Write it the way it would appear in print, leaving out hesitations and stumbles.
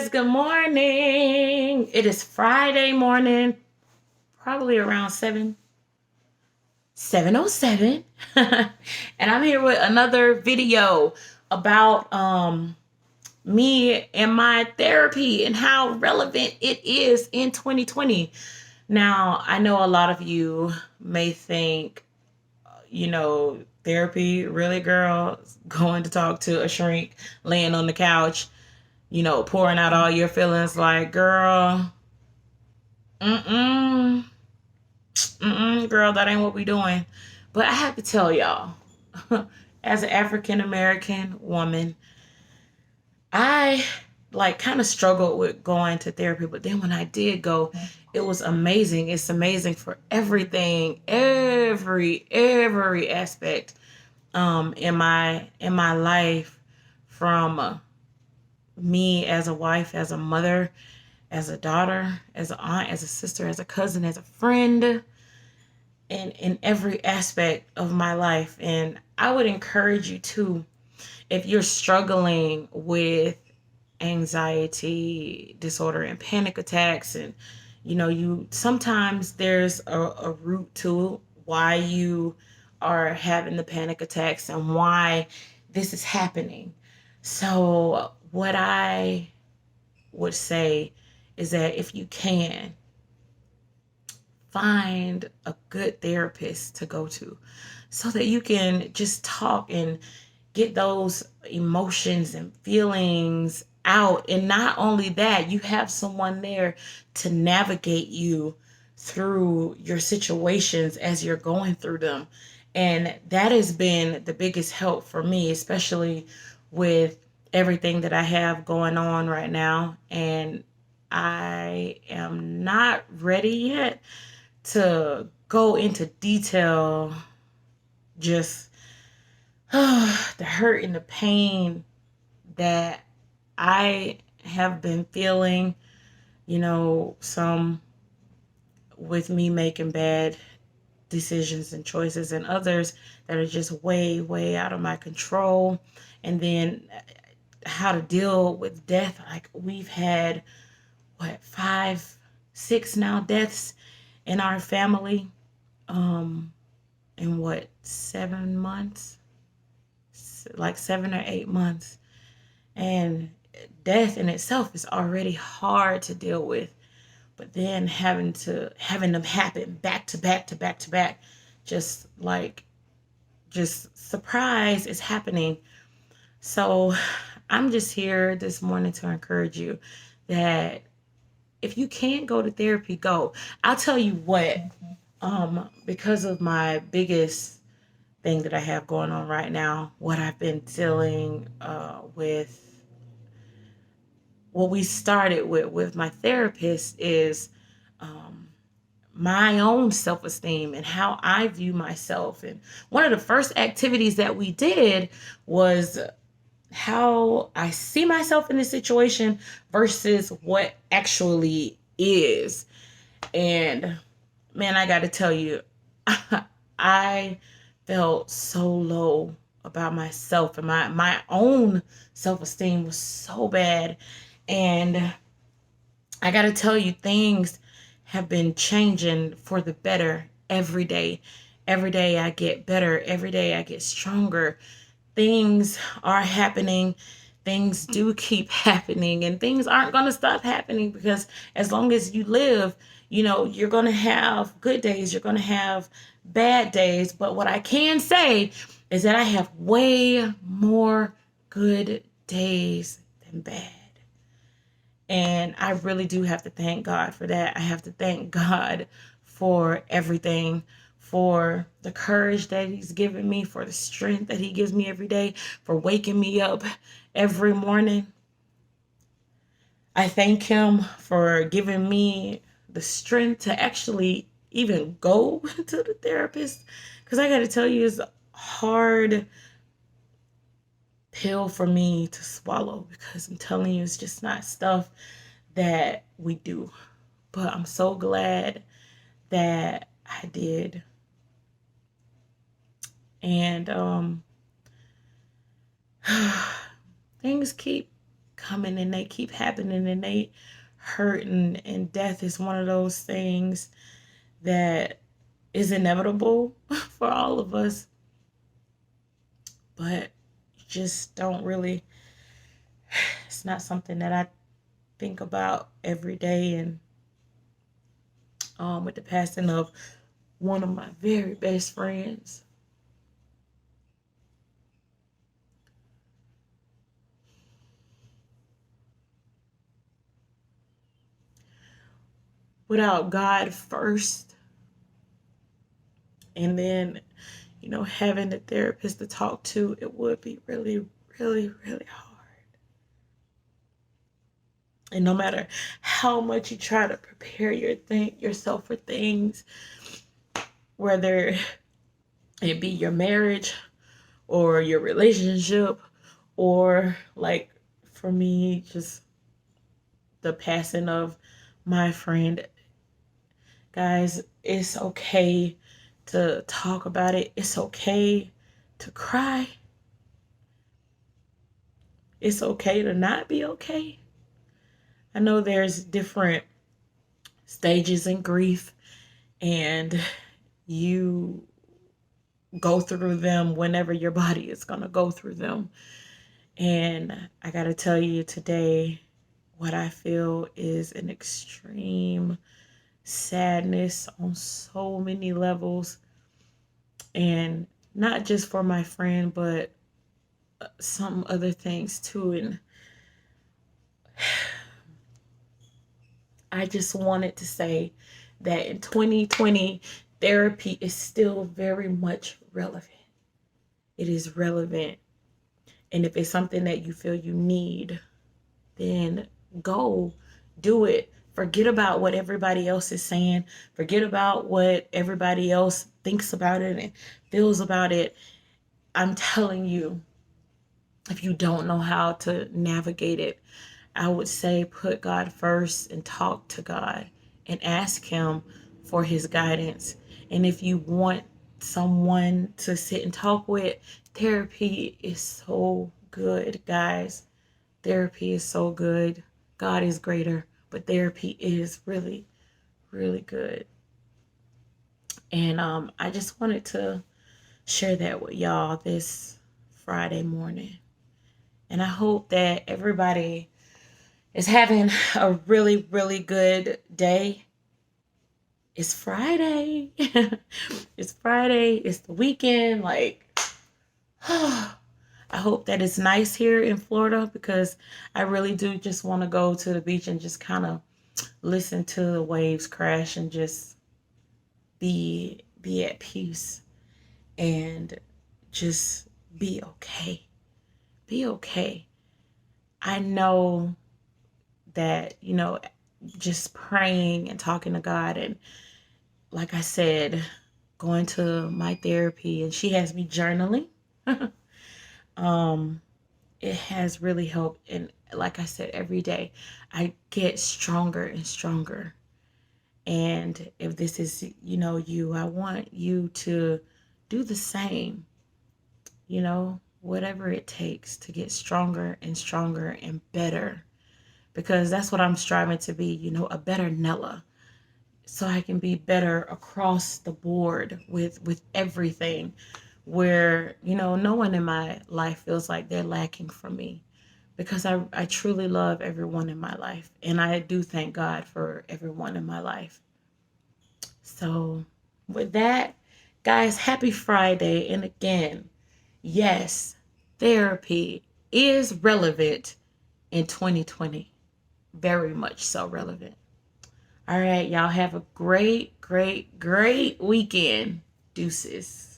guys, good morning. It is Friday morning, probably around 7:07. And I'm here with another video about me and my therapy and how relevant it is in 2020. Now, I know a lot of you may think, therapy, really, girl, going to talk to a shrink laying on the couch, pouring out all your feelings like, girl, mm-mm, girl, that ain't what we doing. But I have to tell y'all, as an African American woman, I kind of struggled with going to therapy, but then when I did go, it was amazing. It's amazing for everything, every aspect in my life, from me as a wife, as a mother, as a daughter, as an aunt, as a sister, as a cousin, as a friend, and in every aspect of my life. And I would encourage you to, if you're struggling with anxiety disorder and panic attacks, and you sometimes there's a root to why you are having the panic attacks and why this is happening. So what I would say is that if you can, find a good therapist to go to so that you can just talk and get those emotions and feelings out. And not only that, you have someone there to navigate you through your situations as you're going through them. And that has been the biggest help for me, especially with everything that I have going on right now. And I am not ready yet to go into detail, just the hurt and the pain that I have been feeling, some with me making bad decisions and choices, and others that are just way out of my control. And then how to deal with death. Like, we've had, 5, 6 now deaths in our family, in 7 months, like 7 or 8 months. And death in itself is already hard to deal with, but then having them happen back to back to back to back, just surprise is happening. So I'm just here this morning to encourage you that if you can't go to therapy, go. I'll tell you what, because of my biggest thing that I have going on right now, what I've been dealing with, what we started with my therapist, is my own self-esteem and how I view myself. And one of the first activities that we did was how I see myself in this situation versus what actually is. And man, I got to tell you, I felt so low about myself, and my own self-esteem was so bad. And I got to tell you, things have been changing for the better every day. Every day I get better. Every day I get stronger. Things are happening. Things do keep happening, and things aren't going to stop happening, because as long as you live, you're going to have good days, you're going to have bad days. But what I can say is that I have way more good days than bad. And I really do have to thank God for that. I have to thank God for everything, for the courage that He's given me, for the strength that He gives me every day, for waking me up every morning. I thank Him for giving me the strength to actually even go to the therapist. Because I got to tell you, it's a hard pill for me to swallow, because I'm telling you, it's just not stuff that we do. But I'm so glad that I did. And things keep coming and they keep happening and they hurt, and death is one of those things that is inevitable for all of us, but just don't really, it's not something that I think about every day. And with the passing of one of my very best friends, without God first, and then, having a therapist to talk to, it would be really, really, really hard. And no matter how much you try to prepare yourself for things, whether it be your marriage or your relationship, or like for me, just the passing of my friend, guys, it's okay to talk about it. It's okay to cry. It's okay to not be okay. I know there's different stages in grief, and you go through them whenever your body is going to go through them. And I got to tell you today, what I feel is an extreme sadness on so many levels. And not just for my friend, but some other things too. And I just wanted to say that in 2020, therapy is still very much relevant. It is relevant. And if it's something that you feel you need, then go do it. Forget about what everybody else is saying. Forget about what everybody else thinks about it and feels about it. I'm telling you, if you don't know how to navigate it, I would say put God first and talk to God and ask Him for His guidance. And if you want someone to sit and talk with, therapy is so good, guys. Therapy is so good. God is greater, but therapy is really, really good. And I just wanted to share that with y'all this Friday morning. And I hope that everybody is having a really, really good day. It's Friday. It's Friday. It's the weekend. Like, I hope that it's nice here in Florida, because I really do just want to go to the beach and just kind of listen to the waves crash and just be at peace and just be okay. Be okay. I know that, just praying and talking to God, and like I said, going to my therapy, and she has me journaling. It has really helped. And like I said, every day I get stronger and stronger. And if this is, you, I want you to do the same, whatever it takes to get stronger and stronger and better, because that's what I'm striving to be, a better Nella, so I can be better across the board with everything, where, no one in my life feels like they're lacking from me, because I truly love everyone in my life, and I do thank God for everyone in my life. So with that, guys, happy Friday. And again, yes, therapy is relevant in 2020. Very much so relevant. All right, y'all have a great, great, great weekend. Deuces.